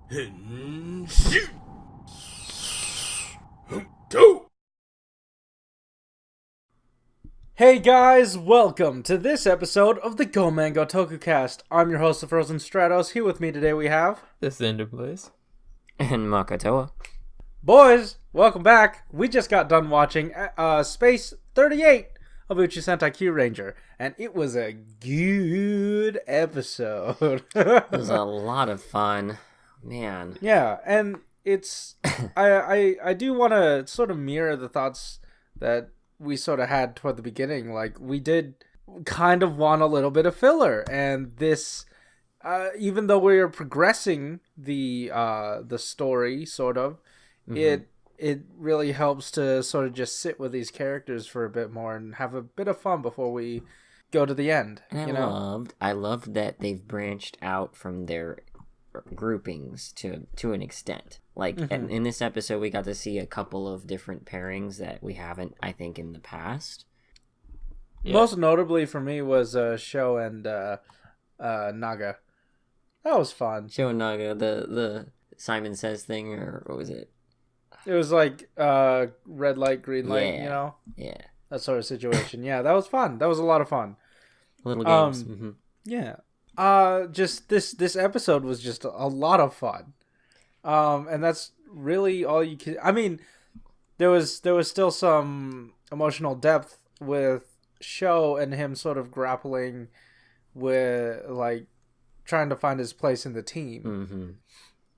Hey guys, welcome to this episode of the Go Mango Tokukast. I'm your host, the Frozen Stratos. Here with me today we have... the Cinder Blaze. And Makotoa. Boys, welcome back. We just got done watching Space 38 of Uchuu Sentai Kyuranger, and it was a good episode. It was a lot of fun. Man. Yeah, and it's... I do want to sort of mirror the thoughts that we sort of had toward the beginning. Like, we did kind of want a little bit of filler, and this... even though we're progressing the story, sort of, it really helps to sort of just sit with these characters for a bit more and have a bit of fun before we go to the end. And I loved that they've branched out from their groupings to an extent. Like, in this episode, we got to see a couple of different pairings that we haven't, I think, in the past. Yeah. Most notably for me was Sho and Naga. That was fun. Sho and Naga, the Simon Says thing, or what was it? It was like red light, green light, you know? Yeah. That sort of situation. Yeah, that was fun. That was a lot of fun. Little games. Yeah. Just this episode was just a lot of fun. And that's really all you can... I mean, there was still some emotional depth with Sho and him sort of grappling with, like, trying to find his place in the team.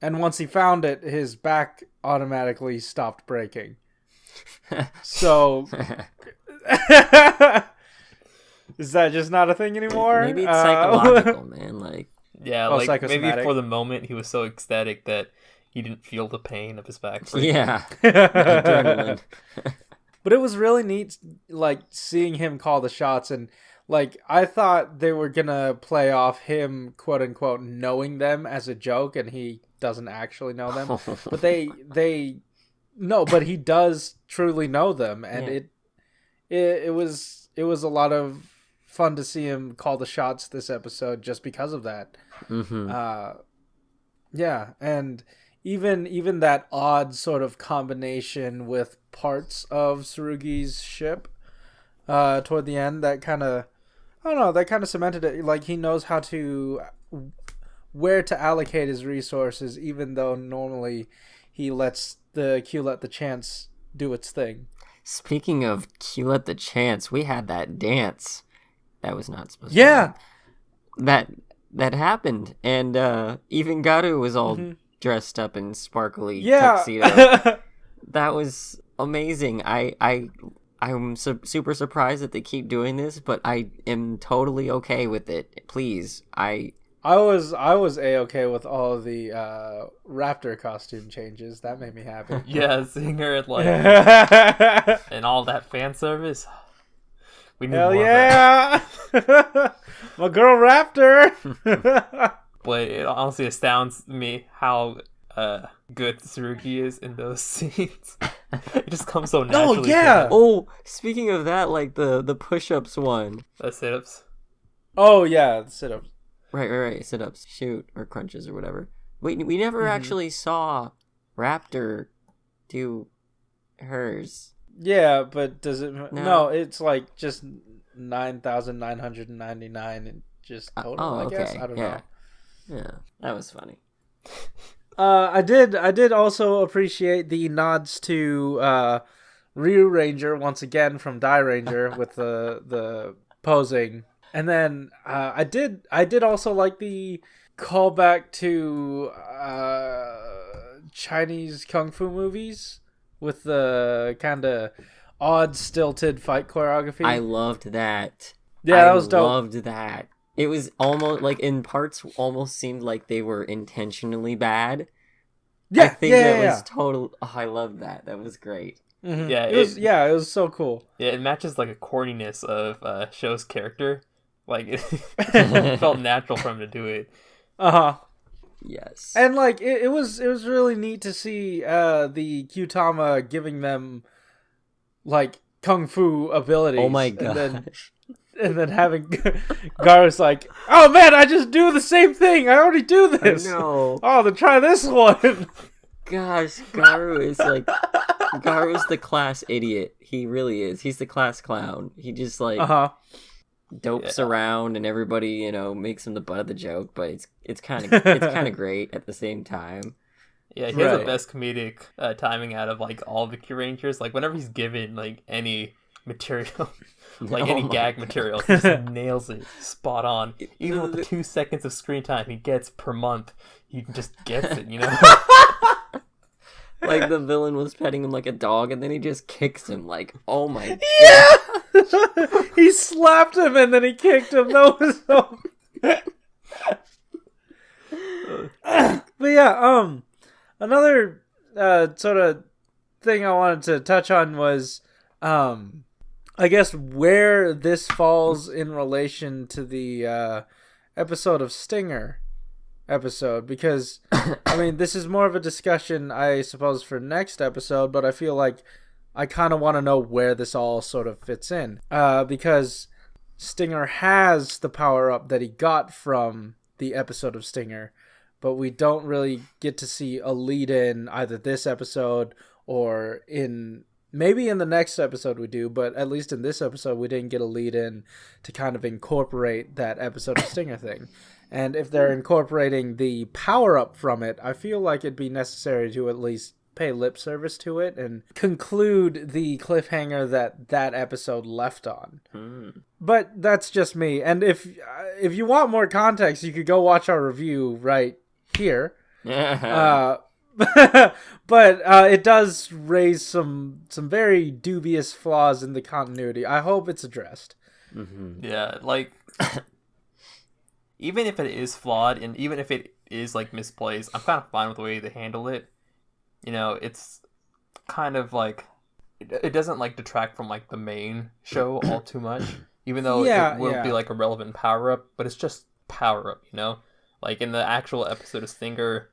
And once he found it, his back automatically stopped breaking. So... Is that just not a thing anymore? Maybe it's psychological, man. Like, yeah, like maybe for the moment he was so ecstatic that he didn't feel the pain of his back breaking. Yeah. Adrenaline. But it was really neat, like, seeing him call the shots, and like, I thought they were gonna play off him, quote unquote, knowing them as a joke, and he doesn't actually know them. But but he does truly know them, and it was a lot of fun to see him call the shots this episode just because of that. Yeah, and even that odd sort of combination with parts of Tsurugi's ship toward the end, that kind of, I don't know, that kind of cemented it. Like, he knows where to allocate his resources, even though normally he lets the Q let the chance do its thing. Speaking of Q let the chance, we had that dance that was not supposed to happen. That happened, and even Garu was all dressed up in sparkly tuxedo. That was amazing. I'm super surprised that they keep doing this, but I am totally okay with it. Please, I was A-okay with all of the raptor costume changes. That made me happy. Yeah, seeing her at, like, and all that fan service. We need Hell more yeah! of that. My girl Raptor! But it honestly astounds me how good Tsurugi is in those scenes. It just comes so naturally. Oh, yeah! Oh, speaking of that, like the push-ups one. The sit-ups. Oh, yeah, the sit-ups. Right. Sit-ups, shoot, or crunches, or whatever. We never actually saw Raptor do hers. Yeah, but does it... No, it's like just 9,999 and just total, I guess. I don't know. Yeah, that was funny. I did also appreciate the nods to Ryu Ranger once again from Die Ranger with the posing. And then I did also like the callback to Chinese kung fu movies with the kind of odd stilted fight choreography. I loved that. Yeah, that was dope. I loved that. It was almost like, in parts, almost seemed like they were intentionally bad. Yeah, I think that was total. Oh, I loved that. That was great. Mm-hmm. Yeah, it was so cool. Yeah, it matches like a corniness of Sho's character. Like, it felt natural for him to do it. Yes. And like it was really neat to see the Kyutama giving them like kung fu abilities. Oh my gosh. and then having Garu's like, oh man, I just do the same thing. I already do this. I know. Oh, then try this one. Gosh, Garu's the class idiot. He really is. He's the class clown. He just dopes around and everybody, makes him the butt of the joke, but it's kind of great at the same time. Yeah, he has the best comedic timing out of all the Kyurangers. Whenever he's given any material, any gag material, he just nails it spot on. Even with the 2 seconds of screen time he gets per month, he just gets it. The villain was petting him like a dog, and then he just kicks him. Oh my god! Yeah, he slapped him and then he kicked him. That was so. But yeah, another sort of thing I wanted to touch on was, I guess, where this falls in relation to the episode of Stinger episode, because I mean, this is more of a discussion, I suppose, for next episode, but I feel like I kind of want to know where this all sort of fits in, because Stinger has the power-up that he got from the episode of Stinger, but we don't really get to see a lead-in either this episode or maybe in the next episode we do, but at least in this episode we didn't get a lead-in to kind of incorporate that episode of Stinger thing. And if they're incorporating the power-up from it, I feel like it'd be necessary to at least pay lip service to it and conclude the cliffhanger that episode left on. But that's just me. And if you want more context, you could go watch our review right here. But it does raise some very dubious flaws in the continuity. I hope it's addressed. Mm-hmm. Yeah, even if it is flawed, and even if it is misplaced, I'm kind of fine with the way they handle it. It's kind of it doesn't detract from the main show all too much, even though it will be a relevant power up, but it's just power up, in the actual episode of Stinger,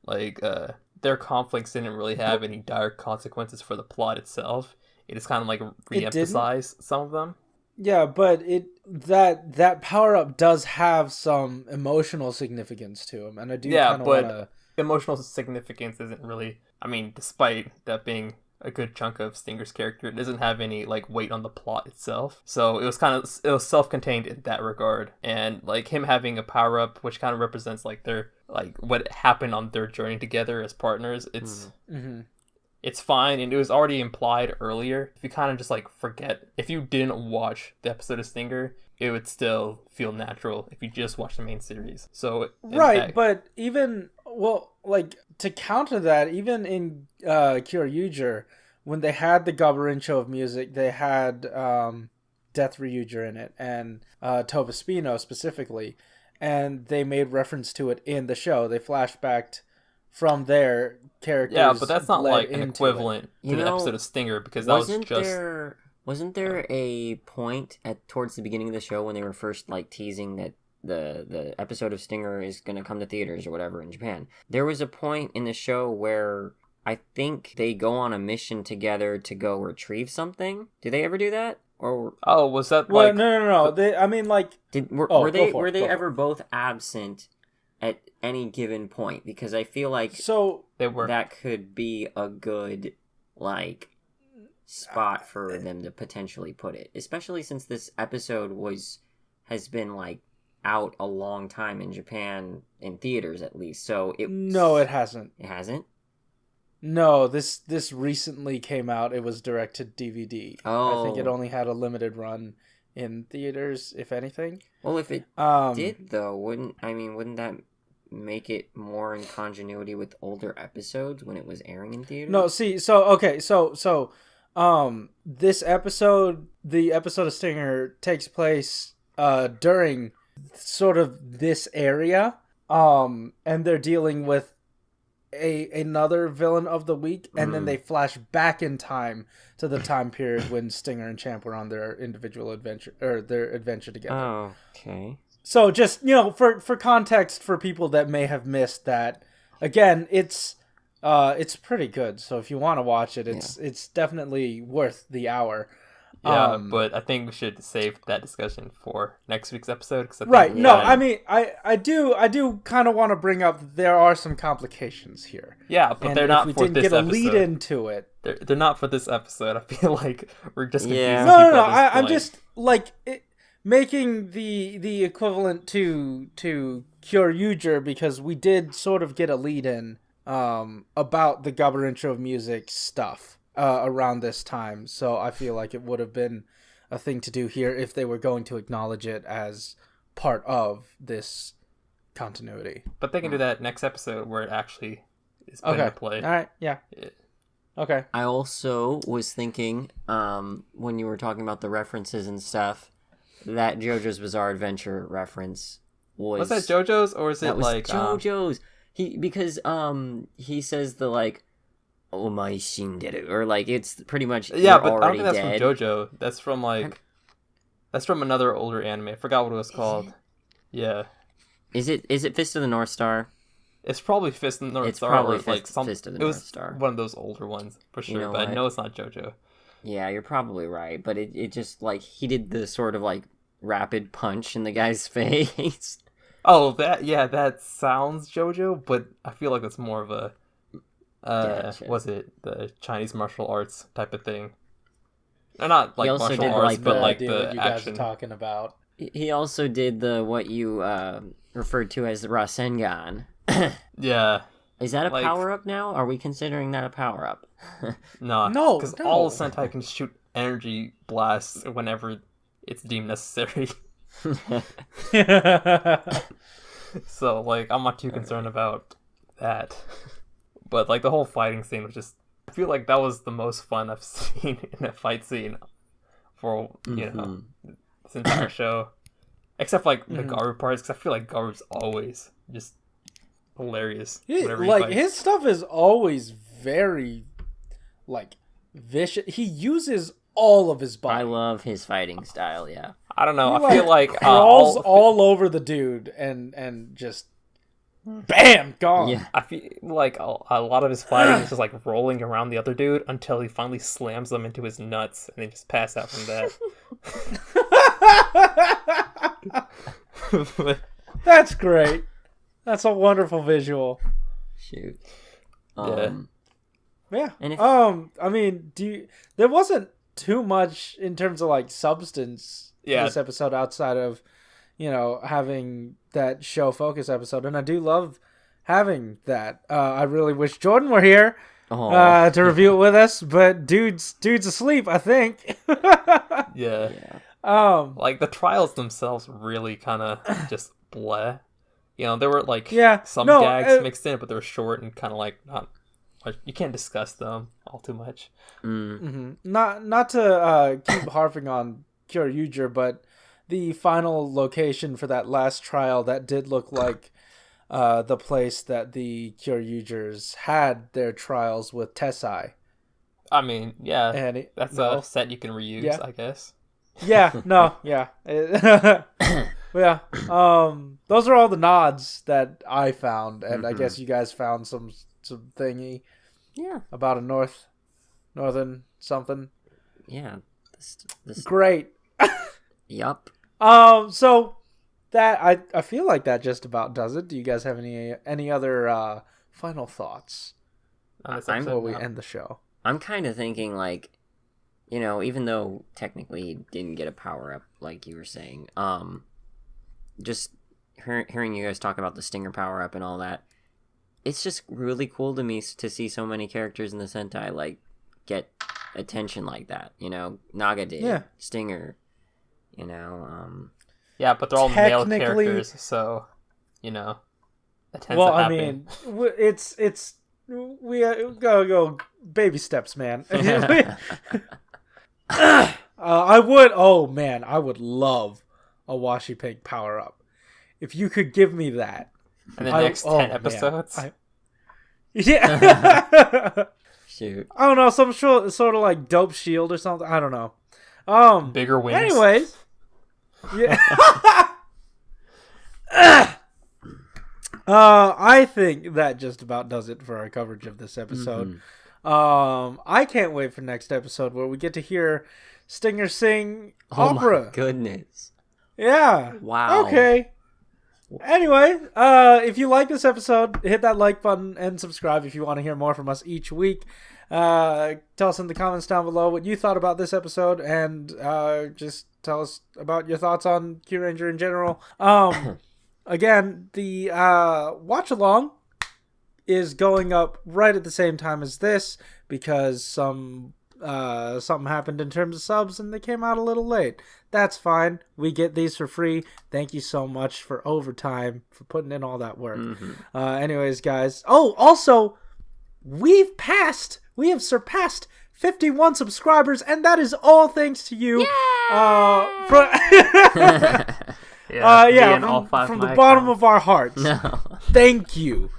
their conflicts didn't really have any dire consequences for the plot itself. It just kind of re-emphasized some of them. Yeah, but that power up does have some emotional significance to him, and I do kind of want to. Emotional significance isn't really. I mean, despite that being a good chunk of Stinger's character, it doesn't have any weight on the plot itself. So it was self-contained in that regard, and him having a power up, which kind of represents their what happened on their journey together as partners. It's. Mm-hmm. It's fine, and it was already implied earlier. If you kind of just forget, if you didn't watch the episode of Stinger, it would still feel natural if you just watched the main series. So but even to counter that, even in Kyuranger, when they had the Gaburincho of music, they had Death Ryuger in it and Tovaspino specifically, and they made reference to it in the show. They flashbacked from their characters. Yeah, but that's not an equivalent to the episode of Stinger, because that was just... Wasn't there a point towards the beginning of the show when they were first teasing that the episode of Stinger is going to come to theaters or whatever in Japan? There was a point in the show where I think they go on a mission together to go retrieve something. Did they ever do that? Or was that no. Were they ever both absent at any given point? Because I feel they were. That could be a good spot for them to potentially put it, especially since this episode has been out a long time in Japan, in theaters at least. So it hasn't. It hasn't? No, this recently came out. It was direct to DVD. Oh, I think it only had a limited run in theaters, if anything. Well, if it did though, wouldn't that make it more in continuity with older episodes when it was airing in theaters? No, see, this episode, the episode of Stinger, takes place during sort of this area, and they're dealing with another villain of the week, and then they flash back in time to the time period when Stinger and Champ were on their individual adventure, or their adventure together. Oh, okay. So just, for context for people that may have missed that, again, it's pretty good. So if you want to watch it, it's definitely worth the hour. Yeah, but I think we should save that discussion for next week's episode. Cause I mean, I do kind of want to bring up that there are some complications here. Yeah, but they're not for this episode. We didn't get a lead into it. They're not for this episode. I feel like we're just confusing No. people I'm just like making the equivalent to Kyuranger, because we did sort of get a lead in about the Gabber intro of music stuff. Around this time, so I feel like it would have been a thing to do here if they were going to acknowledge it as part of this continuity. But they can do that next episode where it actually is put into play. All right, yeah. Okay. I also was thinking, when you were talking about the references and stuff, that JoJo's Bizarre Adventure reference was that JoJo's, or is it like JoJo's? He says the like, "Oh my Shinderu," or like it's pretty much but I don't think that's dead. from JoJo. That's from another older anime. I forgot what it was called. Yeah. Is it Fist of the North Star? It's probably Fist of the North Star. Probably Fist of the North Star. One of those older ones for sure, but I know it's not JoJo. Yeah, you're probably right, but it just like he did the sort of like rapid punch in the guy's face. Oh, that sounds JoJo, but I feel like it's more of a was it the Chinese martial arts type of thing? Not like martial arts, but like the you action. Guys are talking about. He also did what you referred to as the Rasengan. Yeah. Is that a power-up now? Are we considering that a power-up? No, because all Sentai can shoot energy blasts whenever it's deemed necessary. So, like, I'm not too concerned about that. But, like, the whole fighting scene was just... I feel like that was the most fun I've seen in a fight scene for, you know, this entire show. Except, like, the Garu parts, because I feel like Garu's always just hilarious. His stuff is always very, like, vicious. He uses all of his body. I love his fighting style, yeah. I don't know, I feel like... crawls all over the dude and just... Bam! Gone. Yeah. I feel like a lot of his fighting is just like rolling around the other dude until he finally slams them into his nuts and they just pass out from that. That's great. That's a wonderful visual. Shoot. Yeah. I mean, there wasn't too much in terms of like substance in this episode outside of, you know, having that show focus episode, and I do love having that. I really wish Jordan were here to review it with us, but dude's asleep, I think. Yeah. Like the trials themselves really kind of just bleh. You know, there were like some gags mixed in, but they were short and kind of like not. You can't discuss them all too much. Not to keep harping on Kyuranger, but the final location for that last trial, that did look like the place that the Kyurangers had their trials with Tessai. I mean, yeah, and that's a set you can reuse, I guess. Yeah, yeah. Those are all the nods that I found, and I guess you guys found some thingy. Yeah. About a northern something. Yeah. This... Great. Yup. So that I feel like that just about does it. Do you guys have any other final thoughts before we end the show? I'm kind of thinking like, you know, even though technically he didn't get a power up like you were saying, just hearing you guys talk about the Stinger power up and all that, it's just really cool to me to see so many characters in the Sentai like get attention like that. You know, Naga did, Stinger. You know, yeah, but they're all male characters, so you know, that tends to happen. I mean, it's we gotta go baby steps, man. I would love a Washi Pig power up. If you could give me that in the next 10 episodes. Yeah. Shoot. I don't know, some sort of like dope shield or something. I don't know. Bigger wings. Anyways. Yeah. I think that just about does it for our coverage of this episode. I can't wait for next episode where we get to hear Stinger Sing Oh opera. my goodness. Yeah. Wow. Okay. Anyway, if you like this episode, hit that like button and subscribe if you want to hear more from us each week. Tell us in the comments down below what you thought about this episode, and just tell us about your thoughts on Kyuranger in general. Again, the watch along is going up right at the same time as this because something happened in terms of subs and they came out a little late. That's fine. We get these for free. Thank you so much for overtime for putting in all that work. Anyways, guys. Oh, also, we have surpassed 51 subscribers, and that is all thanks to you. From the bottom of our hearts. No. Thank you.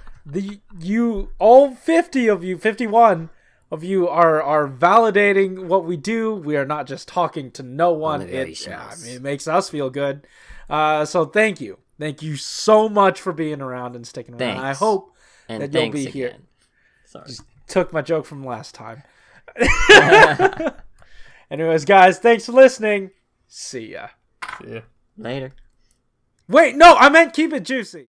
All 50 of you, 51 of you are validating what we do. We are not just talking to no one. It makes us feel good. So thank you. Thank you so much for being around and sticking around. Thanks. I hope And that you'll be here. Sorry. Just took my joke from last time. Anyways, guys, thanks for listening. See ya. See ya. Later. Wait, no, I meant keep it juicy.